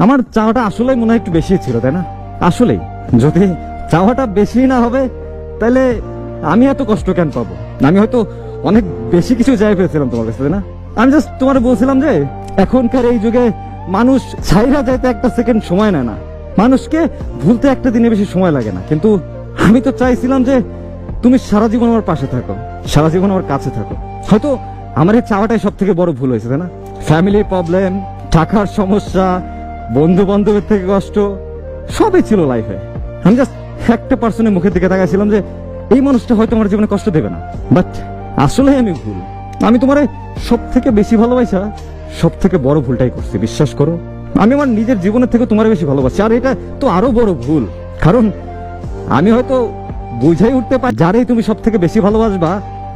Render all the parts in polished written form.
আমার চাওয়াটা আসলেই মনে হয় একটু বেশি ছিল, তাই না? আসলেই যদি চাওয়াটা বেশি না হবে তাহলে আমি এত কষ্ট কেন পাবো? আমি হয়তো অনেক বেশি কিছু চাই পেয়েছিলাম তোমার কাছে, তাই না? আমি জাস্ট তোমার বলছিলাম যে এখনকার এই যুগে মানুষ ছাইরা যাইতে একটা সেকেন্ড সময় নেয় না, মানুষকে ভুলতে একটা দিনে বেশি সময় লাগে না। কিন্তু আমি তো চাইছিলাম যে তুমি সারা জীবন আমার পাশে থাকো, সারা জীবন আমার কাছে থাকো। হয়তো আমার এই চাওয়াটাই সব থেকে বড় ভুল হয়েছে, তাই না? ফ্যামিলির প্রবলেম, টাকার সমস্যা, বন্ধু বান্ধবের থেকে কষ্ট, সবই ছিল লাইফে। আমি জাস্ট একটা পার্সনের মুখের দিকে তাকাইছিলাম যে এই মানুষটা হয়তো আমার জীবনে কষ্ট দেবে না। বাট আসলে আমি ভুল। আমি তোমারে সব থেকে বেশি ভালোবাসা সব থেকে বড় ভুলটাই করছি, বিশ্বাস করো। আমি আমার নিজের জীবনের থেকে তোমার বেশি ভালোবাসি, আর এটা তো আরো বড় ভুল। কারণ আমি হয়তো বুঝাই উঠতে পারি যারাই তুমি সব থেকে বেশি ভালোবাসবা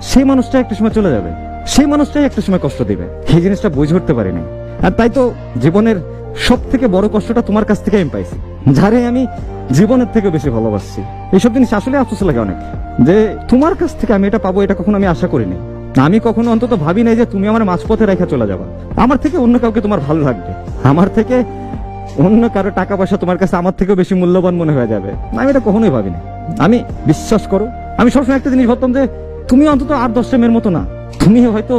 সেই মানুষটা একটা সময় চলে যাবে, সেই মানুষটাই একটা সময় কষ্ট দিবে। এই জিনিসটা বুঝে উঠতে পারিনি, আর তাই তো জীবনের সব থেকে বড় কষ্টটা তোমার কাছ থেকে আমি পাইছি, যারে আমি জীবনের থেকে বেশি ভালোবাসছি। এইসব জিনিস আসলে আফসোস লাগে অনেক, যে তোমার কাছ থেকে আমি এটা পাবো, এটা কখনো আমি আশা করিনি। আমি কখনো অন্তত ভাবি নাই যে তুমি আমার মাঝপথে রেখে চলে যাবা। আমার থেকে অন্য কাউকে তোমার ভালো লাগবে, আমার থেকে অন্য কারো টাকা পয়সা তোমার কাছে আমার থেকেও বেশি মূল্যবান মনে হয়ে যাবে। আমি এটা কখনোই ভাবিনি। আমি, বিশ্বাস করো, আমি সবসময় একটা জিনিস ভাবতাম যে তুমি অন্তত 8-10টা মেয়ের মতো না, তুমি হয়তো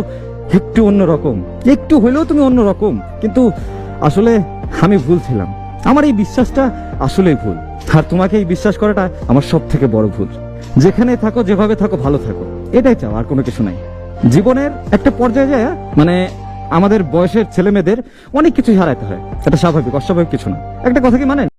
একটু অন্যরকম, একটু হলেও তুমি অন্যরকম। কিন্তু আসলে আমি ভুল ছিলাম, আমার এই বিশ্বাসটা আসলেই ভুল। আর তোমাকে এই বিশ্বাস করাটা আমার সব থেকে বড় ভুল। যেখানে থাকো, যেভাবে থাকো, ভালো থাকো, এটাই চাও, আর কোনো কিছু নাই। জীবনের একটা পর্যায়ে যায়, মানে আমাদের বয়সের ছেলে মেয়েদের অনেক কিছুই হারাইতে হয়, এটা স্বাভাবিক, অস্বাভাবিক কিছু না। একটা কথা কি মানে